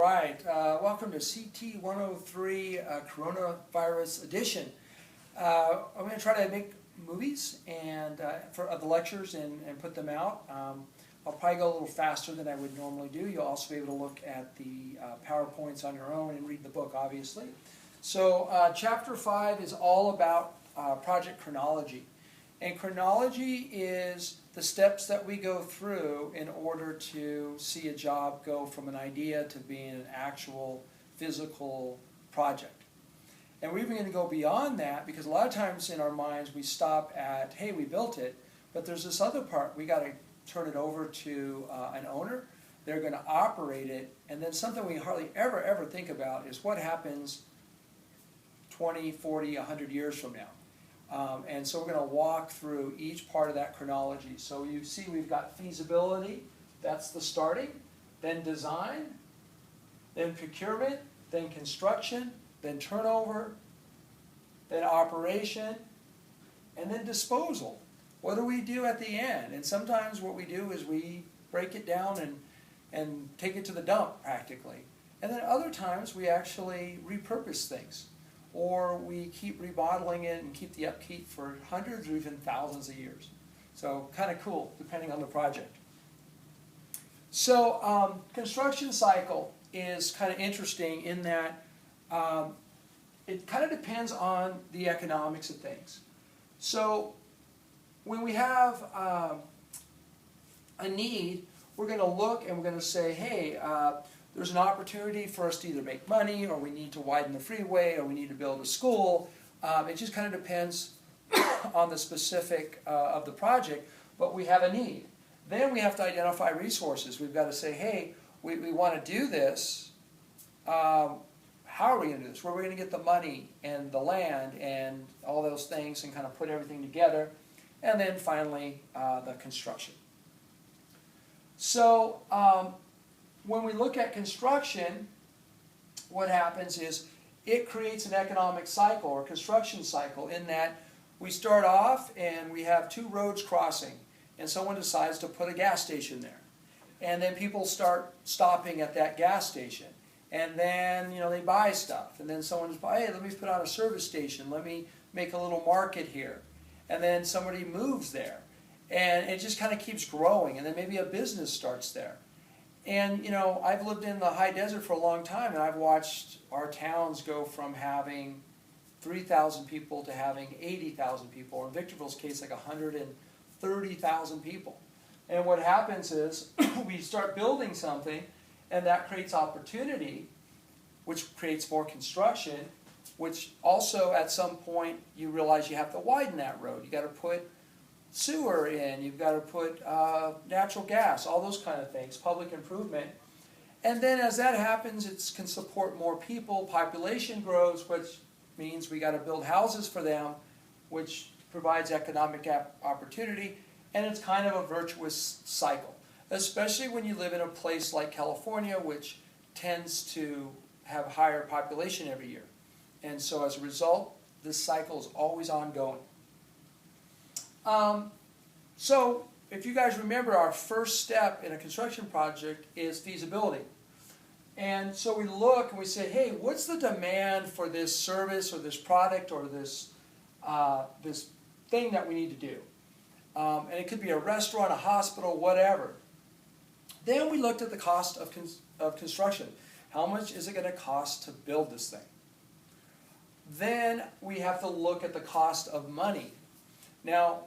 right. Welcome to CT 103 Coronavirus Edition. I'm going to try to make movies and of the lectures and put them out. I'll probably go a little faster than I would normally do. You'll also be able to look at the PowerPoints on your own and read the book, obviously. So Chapter 5 is all about project chronology. And chronology is the steps that we go through in order to see a job go from an idea to being an actual physical project. And we're even going to go beyond that, because a lot of times in our minds we stop at, hey, we built it, but there's this other part. We got to turn it over to an owner. They're going to operate it, and then something we hardly ever think about is what happens 20, 40, 100 years from now. And so we're going to walk through each part of that chronology. So you see we've got feasibility, that's the starting, then design, then procurement, then construction, then turnover, then operation, and then disposal. What do we do at the end? And sometimes what we do is we break it down and take it to the dump practically. And then other times we actually repurpose things, or we keep remodeling it and keep the upkeep for hundreds or even thousands of years. So kind of cool, depending on the project. So construction cycle is kind of interesting in that it kind of depends on the economics of things. So when we have a need, we're going to look and we're going to say, hey, there's an opportunity for us to either make money, or we need to widen the freeway, or we need to build a school. It just kind of depends on the specific of the project, but we have a need. Then we have to identify resources. We've got to say, hey, we want to do this. How are we going to do this? Where are we going to get the money and the land and all those things, and kind of put everything together? And then finally, the construction. So when we look at construction, what happens is it creates an economic cycle or construction cycle, in that we start off and we have two roads crossing, and someone decides to put a gas station there. And then people start stopping at that gas station. And then, they buy stuff. And then someone just buys, hey, let me put on a service station. Let me make a little market here. And then somebody moves there. And it just kind of keeps growing. And then maybe a business starts there. And, I've lived in the high desert for a long time, and I've watched our towns go from having 3,000 people to having 80,000 people, or in Victorville's case, like 130,000 people. And what happens is we start building something, and that creates opportunity, which creates more construction, which also at some point you realize you have to widen that road. You got to put sewer in, you've got to put natural gas, all those kind of things, public improvement. And then as that happens, it can support more people, population grows, which means we got to build houses for them, which provides economic opportunity, and it's kind of a virtuous cycle, especially when you live in a place like California, which tends to have higher population every year. And so as a result, this cycle is always ongoing. So if you guys remember, our first step in a construction project is feasibility. And so we look and we say, hey, what's the demand for this service or this product or this thing that we need to do? And it could be a restaurant, a hospital, whatever. Then we looked at the cost of construction. How much is it going to cost to build this thing? Then we have to look at the cost of money. Now,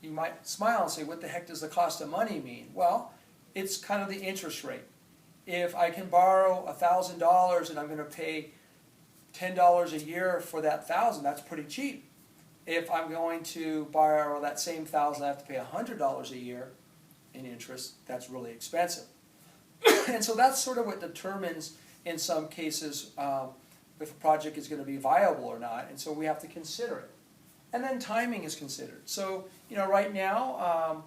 you might smile and say, what the heck does the cost of money mean? Well, it's kind of the interest rate. If I can borrow $1,000 and I'm going to pay $10 a year for that $1,000, that's pretty cheap. If I'm going to borrow that same $1,000, I have to pay $100 a year in interest, that's really expensive. And so that's sort of what determines, in some cases, if a project is going to be viable or not. And so we have to consider it. And then timing is considered. So, right now,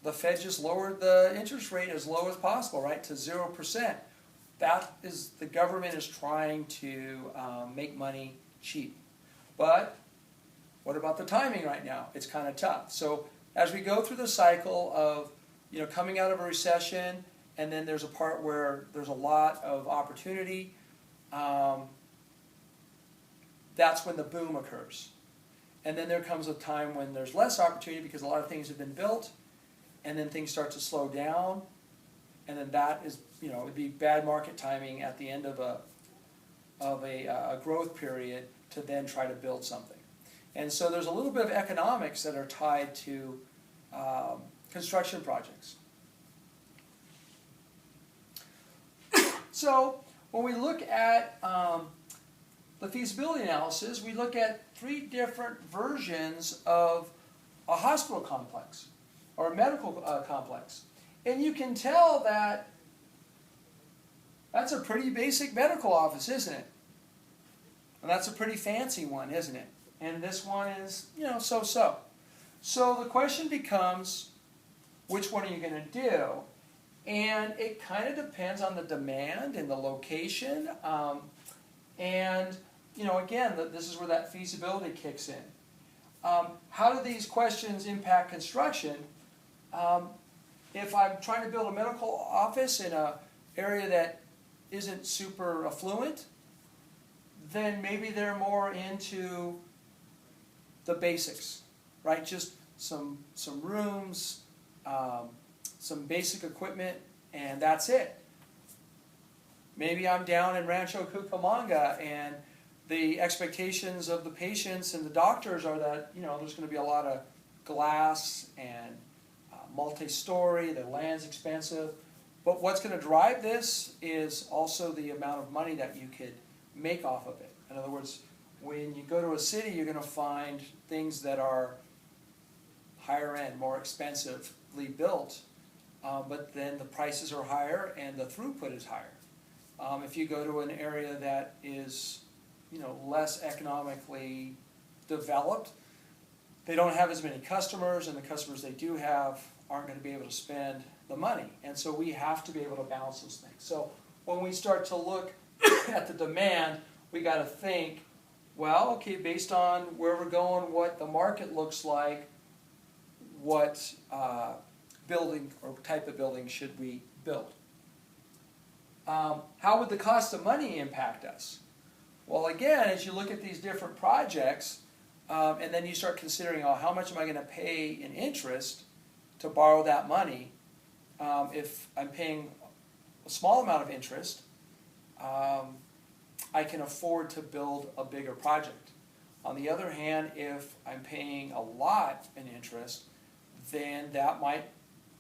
the Fed just lowered the interest rate as low as possible, right, to 0%. That is, the government is trying to make money cheap. But what about the timing right now? It's kind of tough. So as we go through the cycle of, coming out of a recession and then there's a part where there's a lot of opportunity. That's when the boom occurs. And then there comes a time when there's less opportunity because a lot of things have been built, and then things start to slow down, and then that is, it would be bad market timing at the end of a growth period to then try to build something. And so there's a little bit of economics that are tied to construction projects. So when we look at the feasibility analysis, we look at 3 different versions of a hospital complex or a medical complex. And you can tell that that's a pretty basic medical office, isn't it? And that's a pretty fancy one, isn't it? And this one is, so-so. So the question becomes, which one are you going to do? And it kind of depends on the demand and the location. And, again, this is where that feasibility kicks in. How do these questions impact construction? If I'm trying to build a medical office in an area that isn't super affluent, then maybe they're more into the basics, right? Just some rooms, some basic equipment, and that's it. Maybe I'm down in Rancho Cucamonga, and the expectations of the patients and the doctors are that, there's going to be a lot of glass and multi-story, the land's expensive. But what's going to drive this is also the amount of money that you could make off of it. In other words, when you go to a city, you're going to find things that are higher end, more expensively built, but then the prices are higher and the throughput is higher. If you go to an area that is, less economically developed, they don't have as many customers, and the customers they do have aren't going to be able to spend the money. And so we have to be able to balance those things. So when we start to look at the demand, we got to think, well, okay, based on where we're going, what the market looks like, what building or type of building should we build? How would the cost of money impact us? Well, again, as you look at these different projects, and then you start considering, how much am I going to pay in interest to borrow that money? If I'm paying a small amount of interest, I can afford to build a bigger project. On the other hand, if I'm paying a lot in interest, then that might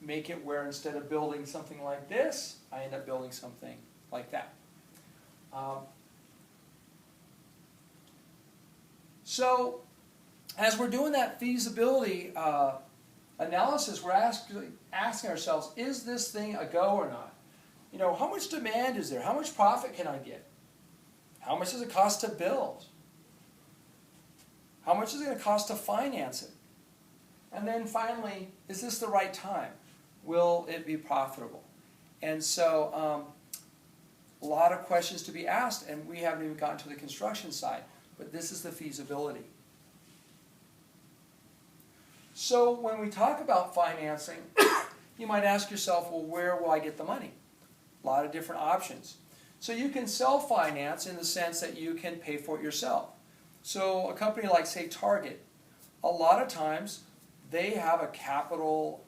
make it where instead of building something like this, I end up building something like that. So as we're doing that feasibility analysis, we're asking ourselves, is this thing a go or not? How much demand is there? How much profit can I get? How much does it cost to build? How much is it going to cost to finance it? And then finally, is this the right time? Will it be profitable? And so a lot of questions to be asked, and we haven't even gotten to the construction side, but this is the feasibility. So when we talk about financing, you might ask yourself, well, where will I get the money? A lot of different options. So you can self-finance in the sense that you can pay for it yourself. So a company like, say, Target, a lot of times they have a capital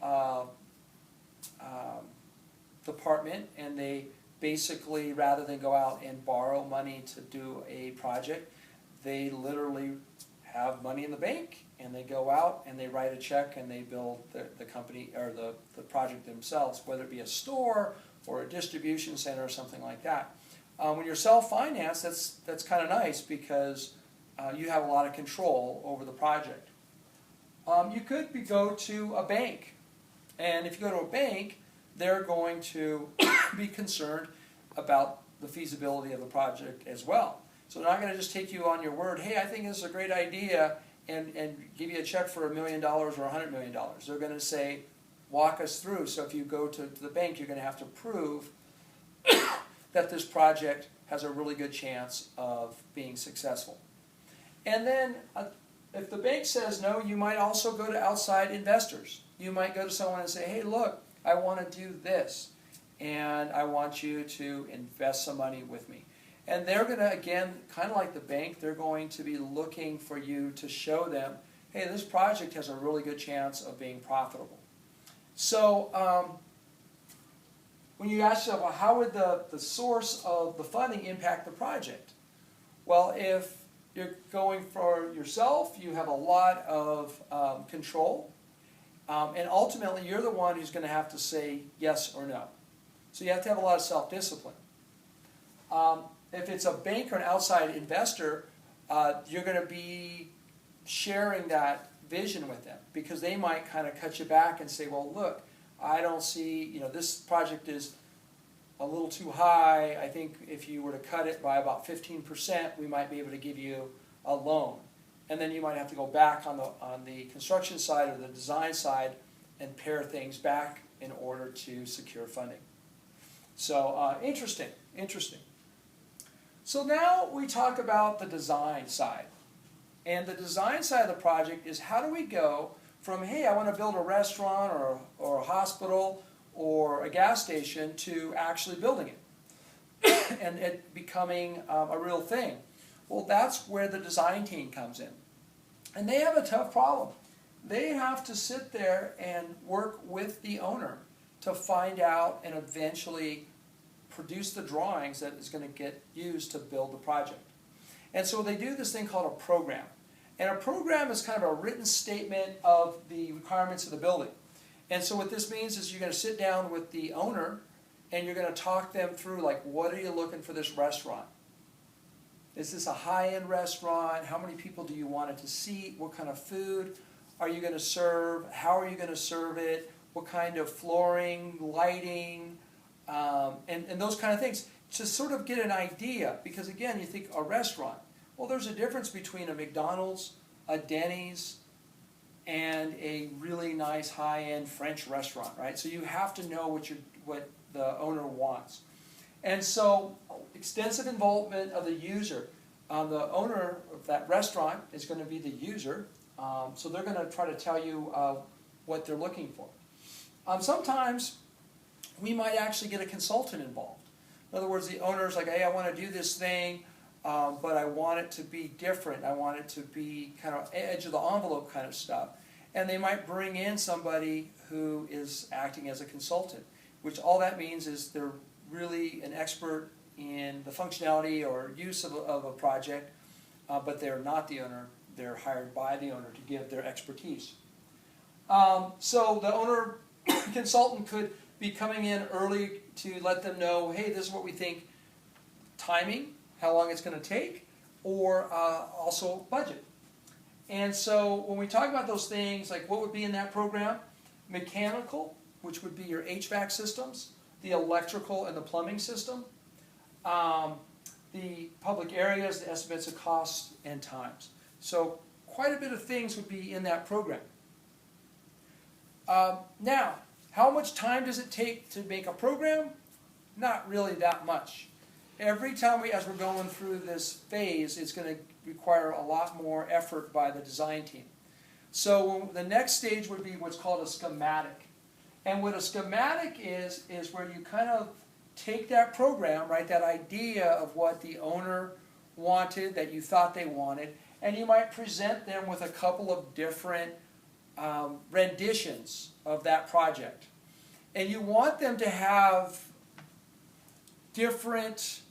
department, and they basically, rather than go out and borrow money to do a project, they literally have money in the bank, and they go out and they write a check and they build the company or the project themselves, whether it be a store or a distribution center or something like that. When you're self-financed, that's kind of nice because you have a lot of control over the project. You could go to a bank, and if you go to a bank, they're going to be concerned about the feasibility of the project as well. So they're not going to just take you on your word, hey, I think this is a great idea, and give you a check for $1 million or $100 million. They're going to say, walk us through. So if you go to the bank, you're going to have to prove that this project has a really good chance of being successful. And then if the bank says no, you might also go to outside investors. You might go to someone and say, hey, look, I want to do this. and I want you to invest some money with me. And they're going to, again, kind of like the bank, they're going to be looking for you to show them, hey, this project has a really good chance of being profitable. So when you ask yourself, well, how would the source of the funding impact the project? Well, if you're going for yourself, you have a lot of control, and ultimately you're the one who's going to have to say yes or no. So you have to have a lot of self-discipline. If it's a bank or an outside investor, you're going to be sharing that vision with them, because they might kind of cut you back and say, well, look, I don't see, this project is a little too high. I think if you were to cut it by about 15%, we might be able to give you a loan. And then you might have to go back on the construction side or the design side and pare things back in order to secure funding. So interesting. So now we talk about the design side. And the design side of the project is, how do we go from, hey, I want to build a restaurant or a hospital or a gas station, to actually building it and it becoming a real thing. Well, that's where the design team comes in. And they have a tough problem. They have to sit there and work with the owner to find out and eventually produce the drawings that is going to get used to build the project. And so they do this thing called a program. And a program is kind of a written statement of the requirements of the building. And so what this means is you're going to sit down with the owner and you're going to talk them through, like, what are you looking for this restaurant? Is this a high-end restaurant? How many people do you want it to seat? What kind of food are you going to serve? How are you going to serve it? What kind of flooring, lighting, and those kind of things, to sort of get an idea. Because again, you think a restaurant. Well, there's a difference between a McDonald's, a Denny's, and a really nice high-end French restaurant, right? So you have to know what the owner wants. And so extensive involvement of the user. The owner of that restaurant is going to be the user, so they're going to try to tell you what they're looking for. Sometimes we might actually get a consultant involved. In other words, the owner's like, hey, I want to do this thing, but I want it to be different. I want it to be kind of edge of the envelope kind of stuff. And they might bring in somebody who is acting as a consultant, which all that means is they're really an expert in the functionality or use of a project, but they're not the owner. They're hired by the owner to give their expertise. So the owner consultant could be coming in early to let them know, hey, this is what we think, timing, how long it's going to take, or also budget. And so when we talk about those things, like what would be in that program, mechanical, which would be your HVAC systems, the electrical and the plumbing system, the public areas, the estimates of costs and times. So quite a bit of things would be in that program. Now, how much time does it take to make a program? Not really that much. Every time as we're going through this phase, it's going to require a lot more effort by the design team. So the next stage would be what's called a schematic. And what a schematic is where you kind of take that program, right, that idea of what the owner wanted, that you thought they wanted, and you might present them with a couple of different renditions of that project. And you want them to have different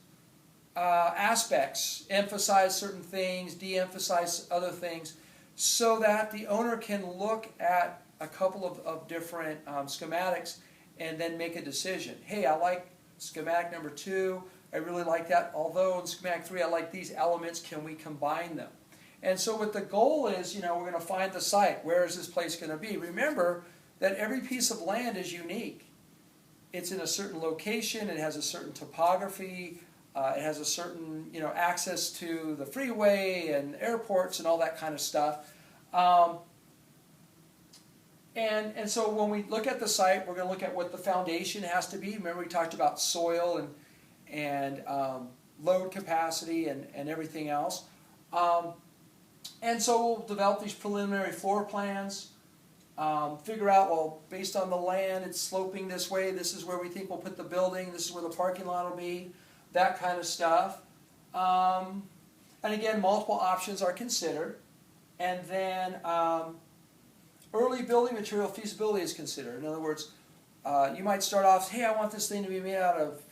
aspects, emphasize certain things, de-emphasize other things, so that the owner can look at a couple of different schematics and then make a decision. Hey, I like schematic number 2, I really like that, although in schematic 3 I like these elements, can we combine them? And so what the goal is, we're going to find the site. Where is this place going to be? Remember that every piece of land is unique. It's in a certain location, it has a certain topography, it has a certain access to the freeway and airports and all that kind of stuff. And so when we look at the site, we're going to look at what the foundation has to be. Remember we talked about soil and load capacity and everything else. And so we'll develop these preliminary floor plans. Figure out, well, based on the land, it's sloping this way, this is where we think we'll put the building, this is where the parking lot will be, that kind of stuff. And again, multiple options are considered. And then early building material feasibility is considered. In other words, you might start off, hey, I want this thing to be made out of,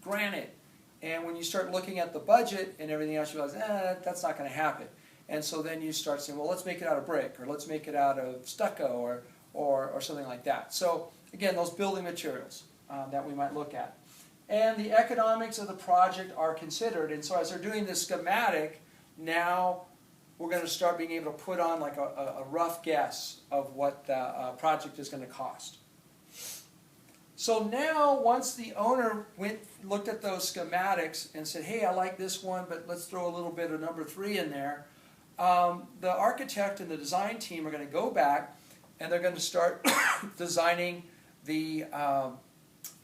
granite. And when you start looking at the budget and everything else, you realize, that's not going to happen. And so then you start saying, well, let's make it out of brick, or let's make it out of stucco, or something like that. So again, those building materials that we might look at. And the economics of the project are considered. And so as they're doing this schematic, now we're going to start being able to put on like a rough guess of what the project is going to cost. So now, once the owner looked at those schematics and said, hey, I like this one, but let's throw a little bit of number 3 in there, the architect and the design team are going to go back and they're going to start designing the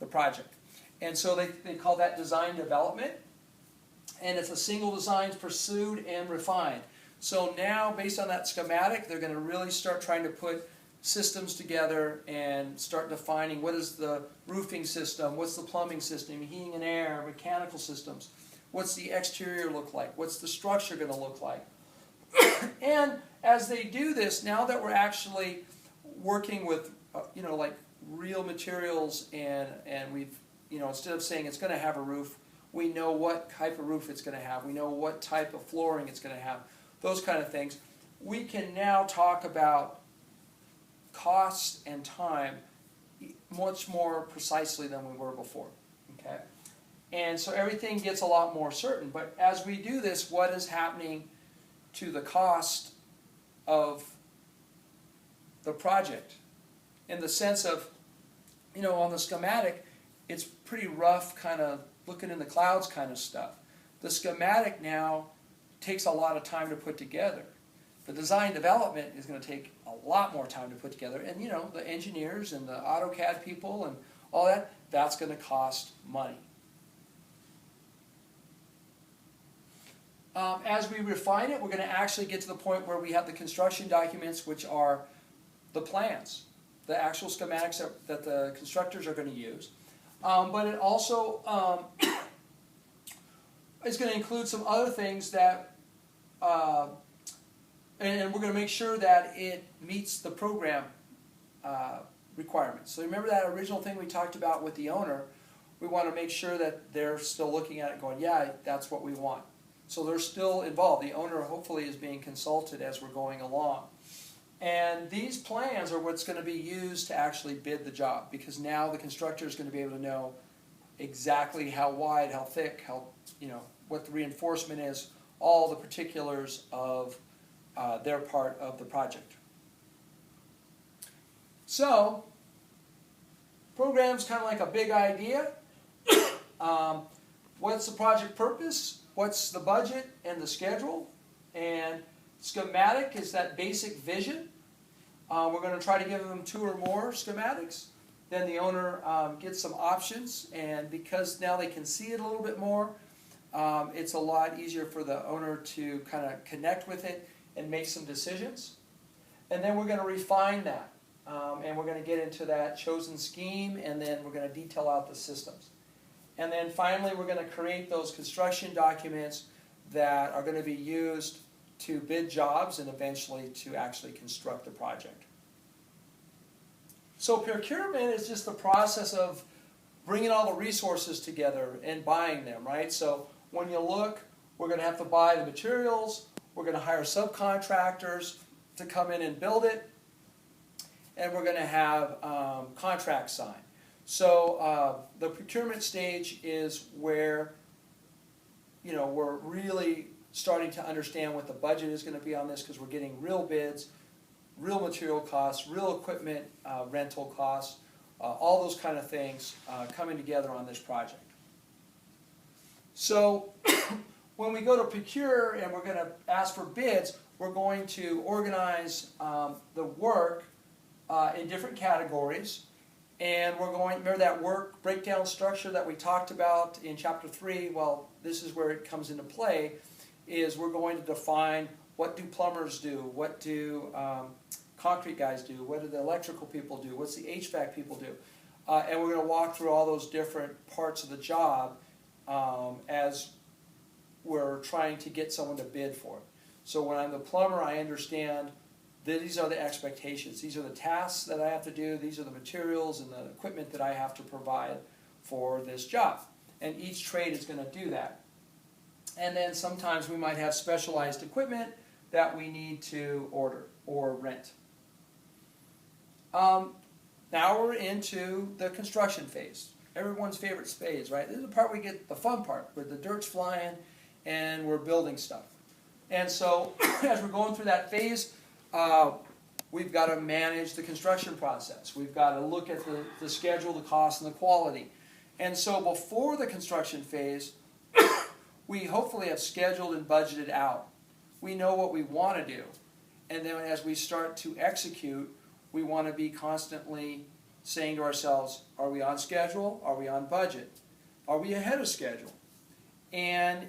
project. And so they call that design development. And it's a single design pursued and refined. So now, based on that schematic, they're going to really start trying to put systems together and start defining what is the roofing system, what's the plumbing system, heating and air, mechanical systems, what's the exterior look like, what's the structure going to look like. And as they do this, now that we're actually working with like real materials, and we've instead of saying it's going to have a roof, we know what type of roof it's going to have, we know what type of flooring it's going to have, those kind of things. We can now talk about costs and time much more precisely than we were before. Okay? And so everything gets a lot more certain. But as we do this, what is happening to the cost of the project? In the sense of, on the schematic, it's pretty rough, kind of looking in the clouds kind of stuff. The schematic now takes a lot of time to put together. The design development is going to take a lot more time to put together. And, the engineers and the AutoCAD people and all that, that's going to cost money. As we refine it, we're going to actually get to the point where we have the construction documents, which are the plans, the actual schematics that the constructors are going to use. But it also is going to include some other things that, and we're going to make sure that it meets the program requirements. So remember that original thing we talked about with the owner? We want to make sure that they're still looking at it going, yeah, that's what we want. So they're still involved. The owner hopefully is being consulted as we're going along. And these plans are what's going to be used to actually bid the job, because now the constructor is going to be able to know exactly how wide, how thick, what the reinforcement is, all the particulars of their part of the project. So, program's kind of like a big idea. What's the project purpose? What's the budget and the schedule? And schematic is that basic vision. We're going to try to give them 2 or more schematics. Then the owner gets some options, and because now they can see it a little bit more, it's a lot easier for the owner to kind of connect with it and make some decisions. And then we're going to refine that, and we're going to get into that chosen scheme, and then we're going to detail out the systems. And then finally, we're going to create those construction documents that are going to be used to bid jobs and eventually to actually construct the project. So procurement is just the process of bringing all the resources together and buying them, right? So when you look, we're going to have to buy the materials, we're going to hire subcontractors to come in and build it, and we're going to have contracts signed. So the procurement stage is where we're really starting to understand what the budget is going to be on this, because we're getting real bids, real material costs, real equipment rental costs, all those kind of things coming together on this project. So when we go to procure and we're going to ask for bids, we're going to organize the work in different categories. And we're going, remember that work breakdown structure that we talked about in Chapter 3? Well, this is where it comes into play, is we're going to define what do plumbers do, what do concrete guys do, what do the electrical people do, what's the HVAC people do. And we're going to walk through all those different parts of the job as we're trying to get someone to bid for it. So when I'm the plumber, I understand that these are the expectations. These are the tasks that I have to do. These are the materials and the equipment that I have to provide for this job. And each trade is going to do that. And then sometimes we might have specialized equipment that we need to order or rent. Now we're into the construction phase. Everyone's favorite phase, right? This is the part we get the fun part, where the dirt's flying and we're building stuff. And so as we're going through that phase, we've got to manage the construction process. We've got to look at the schedule, the cost, and the quality. And so before the construction phase, we hopefully have scheduled and budgeted out. We know what we want to do. And then as we start to execute, we want to be constantly saying to ourselves, are we on schedule? Are we on budget? Are we ahead of schedule? And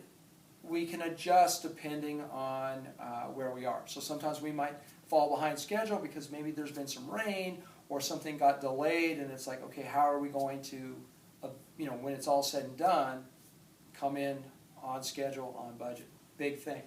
we can adjust depending on where we are. So sometimes we might fall behind schedule because maybe there's been some rain or something got delayed, and it's like, okay, how are we going to, when it's all said and done, come in on schedule, on budget? Big thing.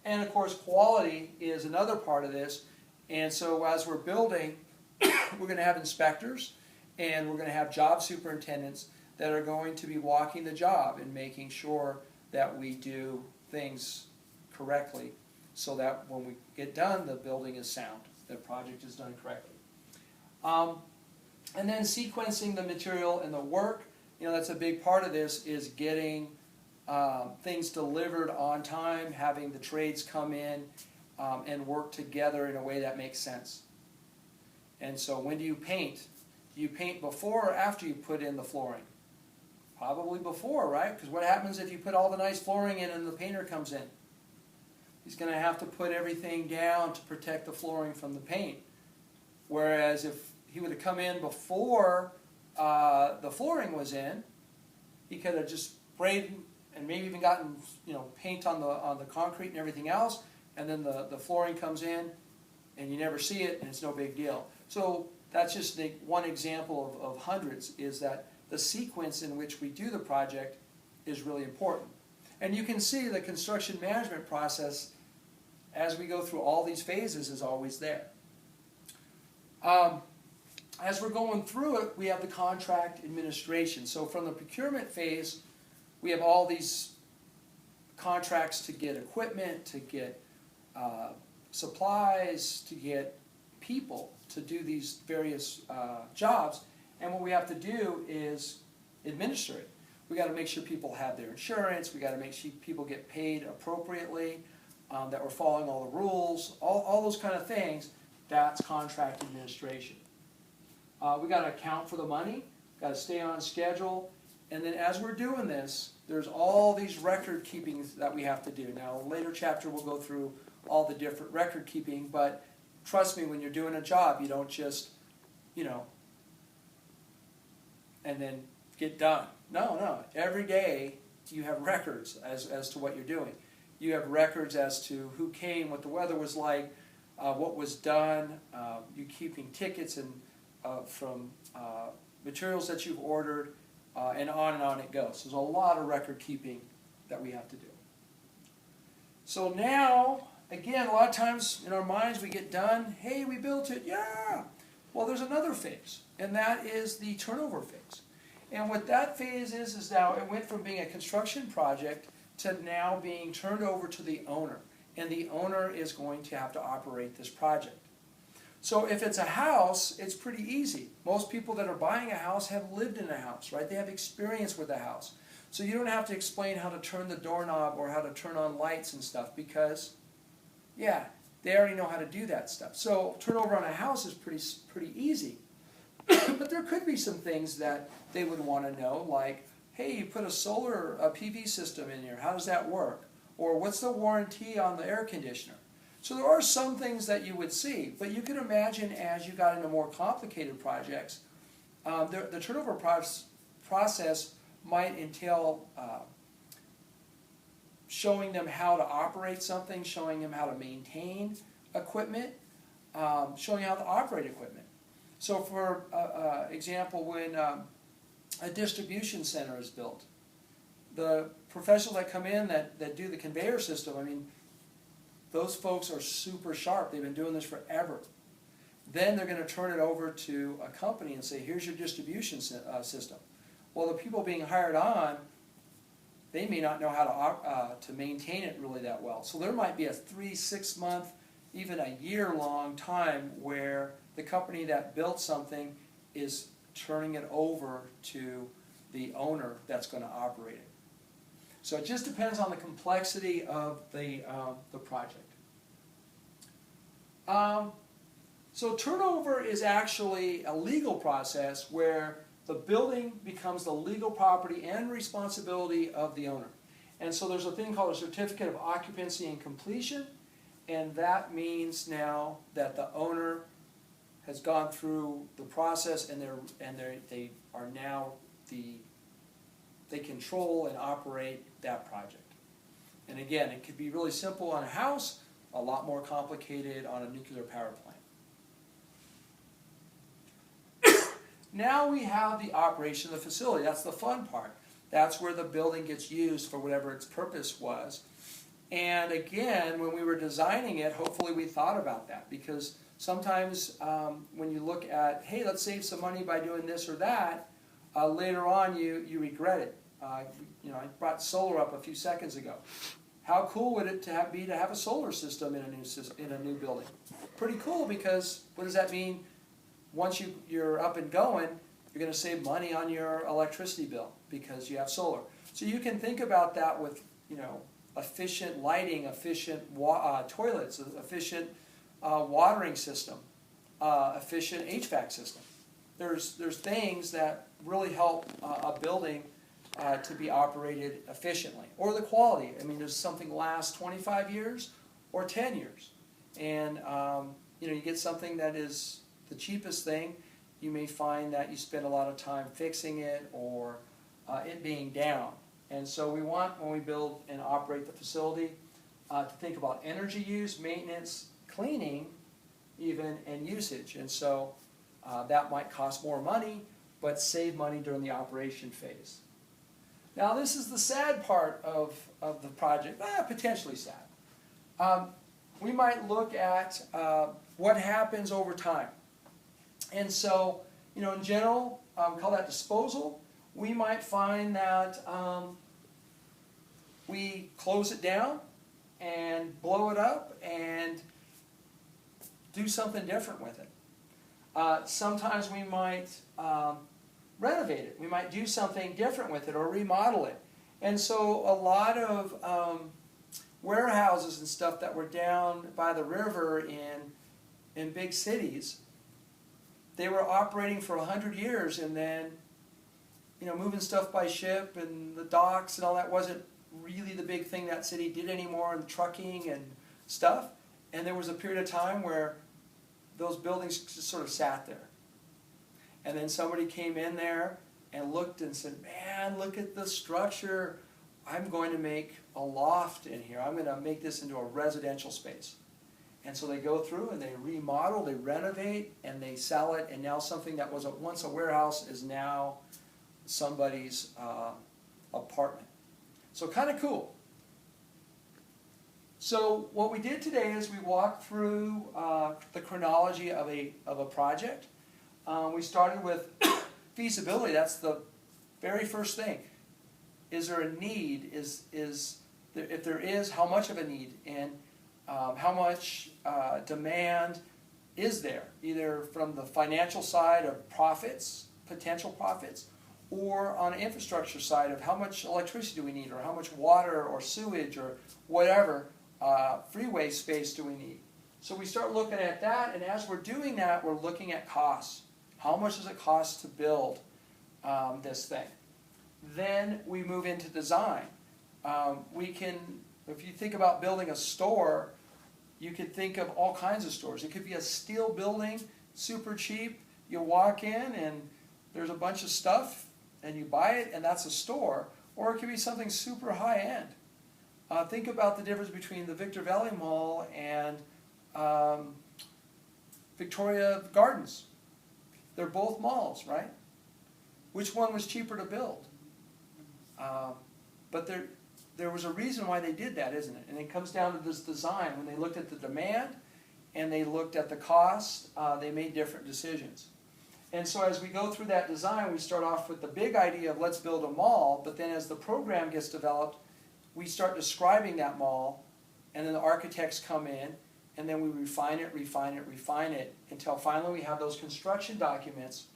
And of course, quality is another part of this. And so as we're building, we're going to have inspectors and we're going to have job superintendents that are going to be walking the job and making sure that we do things correctly so that when we get done, the building is sound, the project is done correctly. And then sequencing the material and the work, that's a big part of this, is getting things delivered on time, having the trades come in and work together in a way that makes sense. And so when do you paint? Do you paint before or after you put in the flooring? Probably before, right? Because what happens if you put all the nice flooring in and the painter comes in? He's going to have to put everything down to protect the flooring from the paint. Whereas if he would have come in before the flooring was in, he could have just sprayed and maybe even gotten paint on the concrete and everything else, and then the flooring comes in and you never see it and it's no big deal. So that's just one example of hundreds, is that the sequence in which we do the project is really important. And you can see the construction management process as we go through all these phases is always there. As we're going through it, we have the contract administration. So from the procurement phase, we have all these contracts to get equipment, to get supplies, to get people to do these various jobs. And what we have to do is administer it. We got to make sure people have their insurance. We got to make sure people get paid appropriately, that we're following all the rules, all those kind of things. That's contract administration. We got to account for the money. Got to stay on schedule. And then as we're doing this, there's all these record keepings that we have to do. Now, in a later chapter, we'll go through all the different record keeping. But trust me, when you're doing a job, you don't just, and then get done. No. Every day you have records as to what you're doing. You have records as to who came, what the weather was like, what was done. You're keeping tickets and from materials that you've ordered, and on it goes. There's a lot of record keeping that we have to do. So now, again, a lot of times in our minds we get done. Hey, we built it. Yeah. Well, there's another phase, and that is the turnover phase. And what that phase is now it went from being a construction project to now being turned over to the owner. And the owner is going to have to operate this project. So if it's a house, it's pretty easy. Most people that are buying a house have lived in a house, right? They have experience with a house. So you don't have to explain how to turn the doorknob or how to turn on lights and stuff because, yeah, they already know how to do that stuff. So turnover on a house is pretty easy. But there could be some things that they would want to know, like, hey, you put a PV system in here. How does that work? Or what's the warranty on the air conditioner? So there are some things that you would see, but you can imagine as you got into more complicated projects, the turnover process might entail showing them how to operate something, showing them how to maintain equipment, showing you how to operate equipment. So for example, when a distribution center is built, the professionals that come in that do the conveyor system, I mean, those folks are super sharp. They've been doing this forever. Then they're going to turn it over to a company and say, here's your distribution system. Well, the people being hired on, they may not know how to maintain it really that well. So there might be a 3-6 month, even a year-long time where the company that built something is turning it over to the owner that's going to operate it. So it just depends on the complexity of the project. So turnover is actually a legal process where the building becomes the legal property and responsibility of the owner. And so there's a thing called a certificate of occupancy and completion, and that means now that the owner has gone through the process and they are now they control and operate that project. And again, it could be really simple on a house, a lot more complicated on a nuclear power plant. Now we have the operation of the facility. That's the fun part. That's where the building gets used for whatever its purpose was. And again, when we were designing it, hopefully we thought about that, because sometimes when you look at, hey, let's save some money by doing this or that, later on you regret it. I brought solar up a few seconds ago. How cool would it be to have a solar system in a new building? Pretty cool, because what does that mean? Once you're up and going, you're going to save money on your electricity bill because you have solar. So you can think about that with, efficient lighting, efficient toilets, efficient watering system, efficient HVAC system. There's things that really help a building to be operated efficiently, or the quality. I mean, does something last 25 years or 10 years? And you get something that is the cheapest thing, you may find that you spend a lot of time fixing it or it being down. And so we want, when we build and operate the facility, to think about energy use, maintenance, cleaning, even, and usage. And so that might cost more money, but save money during the operation phase. Now this is the sad part of the project, potentially sad. We might look at what happens over time. And so, in general, we call that disposal. We might find that we close it down and blow it up and do something different with it. Sometimes we might renovate it. We might do something different with it or remodel it. And so a lot of warehouses and stuff that were down by the river in big cities, they were operating for 100 years, and then, moving stuff by ship and the docks and all that wasn't really the big thing that city did anymore, and trucking and stuff. And there was a period of time where those buildings just sort of sat there. And then somebody came in there and looked and said, man, look at the structure. I'm going to make a loft in here. I'm going to make this into a residential space. And so they go through and they remodel, they renovate, and they sell it, and now something that was once a warehouse is now somebody's apartment. So kind of cool. So what we did today is we walked through the chronology of a project. We started with feasibility. That's the very first thing. Is there a need? If there is, how much of a need? And how much demand is there, either from the financial side of profits, potential profits, or on the infrastructure side of how much electricity do we need, or how much water or sewage or whatever freeway space do we need. So we start looking at that, and as we're doing that, we're looking at costs. How much does it cost to build this thing? Then we move into design. If you think about building a store, you could think of all kinds of stores. It could be a steel building, super cheap. You walk in and there's a bunch of stuff and you buy it and that's a store. Or it could be something super high end. Think about the difference between the Victor Valley Mall and Victoria Gardens. They're both malls, right? Which one was cheaper to build? But there was a reason why they did that, isn't it? And it comes down to this design. When they looked at the demand and they looked at the cost, they made different decisions. And so as we go through that design, we start off with the big idea of let's build a mall, but then as the program gets developed, we start describing that mall, and then the architects come in, and then we refine it, until finally we have those construction documents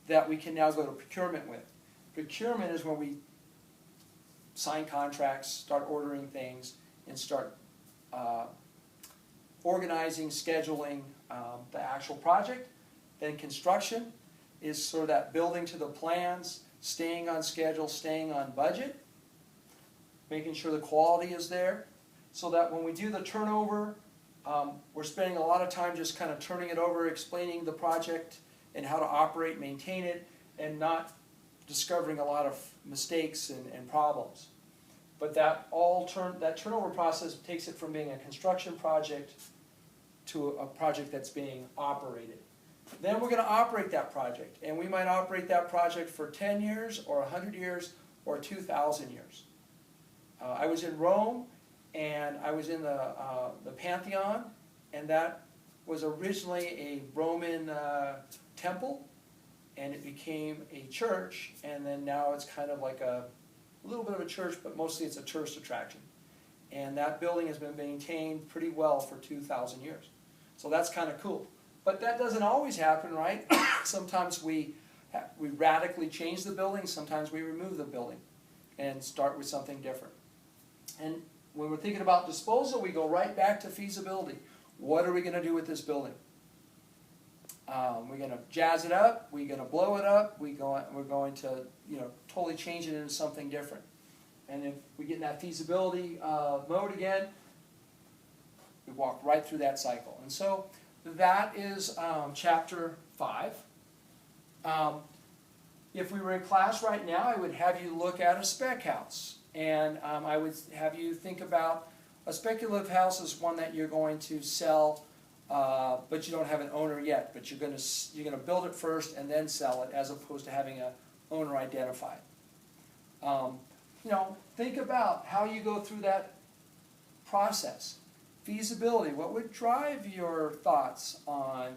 that we can now go to procurement with. Procurement is when we sign contracts, start ordering things, and start organizing, scheduling the actual project. Then construction is sort of that building to the plans, staying on schedule, staying on budget, making sure the quality is there, so that when we do the turnover, we're spending a lot of time just kind of turning it over, explaining the project and how to operate, maintain it, and not discovering a lot of mistakes and problems. But that turnover process takes it from being a construction project to a project that's being operated. Then we're going to operate that project, and we might operate that project for 10 years or 100 years or 2,000 years. I was in Rome, and I was in the Pantheon, and that was originally a Roman temple, and it became a church, and then now it's kind of like a little bit of a church, but mostly it's a tourist attraction. And that building has been maintained pretty well for 2,000 years. So that's kind of cool. But that doesn't always happen, right? Sometimes we radically change the building, sometimes we remove the building and start with something different. And when we're thinking about disposal, we go right back to feasibility. What are we going to do with this building? We're going to jazz it up, we're going to blow it up, we're going to totally change it into something different. And if we get in that feasibility mode again, we walk right through that cycle. And so that is chapter 5. If we were in class right now, I would have you look at a spec house. And I would have you think about a speculative house as one that you're going to sell, but you don't have an owner yet. But you're going to build it first and then sell it, as opposed to having an owner identified. Think about how you go through that process. Feasibility, what would drive your thoughts on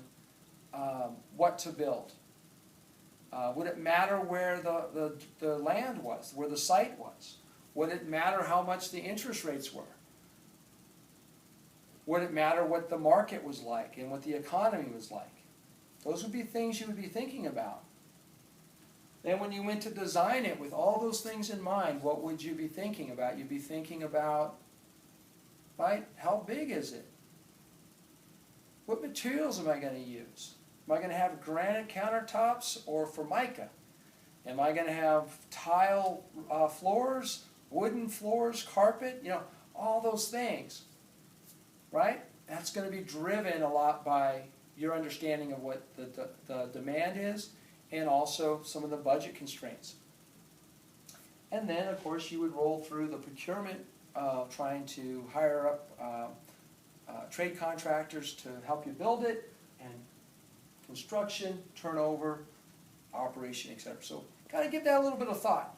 what to build? Would it matter where the land was, where the site was? Would it matter how much the interest rates were? Would it matter what the market was like and what the economy was like? Those would be things you would be thinking about. Then when you went to design it with all those things in mind, what would you be thinking about? You'd be thinking about, right, how big is it? What materials am I going to use? Am I going to have granite countertops or formica? Am I going to have tile floors, wooden floors, carpet? All those things, right? That's going to be driven a lot by your understanding of what the demand is, and also some of the budget constraints. And then, of course, you would roll through the procurement, trying to hire up trade contractors to help you build it, and construction, turnover, operation, etc. So, got to give that a little bit of thought.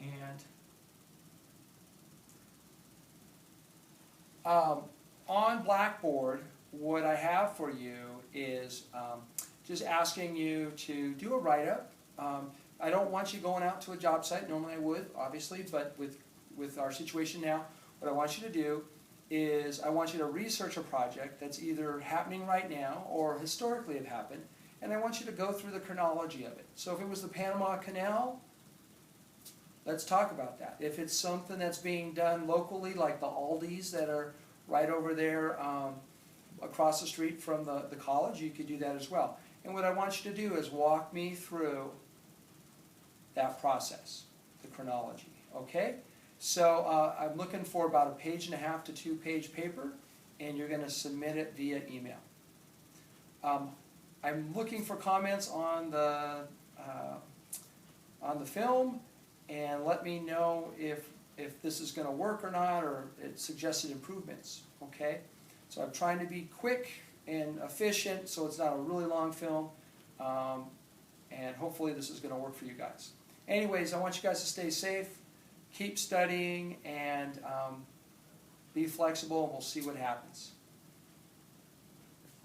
And on Blackboard, what I have for you is just asking you to do a write-up. I don't want you going out to a job site. Normally I would, obviously, but with our situation now, what I want you to do is I want you to research a project that's either happening right now or historically have happened, and I want you to go through the chronology of it. So if it was the Panama Canal, let's talk about that. If it's something that's being done locally, like the Aldis that are right over there across the street from the college, you could do that as well. And what I want you to do is walk me through that process, the chronology, okay? So I'm looking for about 1.5 to 2-page paper, and you're going to submit it via email. I'm looking for comments on the film, and let me know if this is going to work or not, or suggested improvements, okay? So I'm trying to be quick and efficient so it's not a really long film. And hopefully this is going to work for you guys. Anyways, I want you guys to stay safe, keep studying, and be flexible, and we'll see what happens.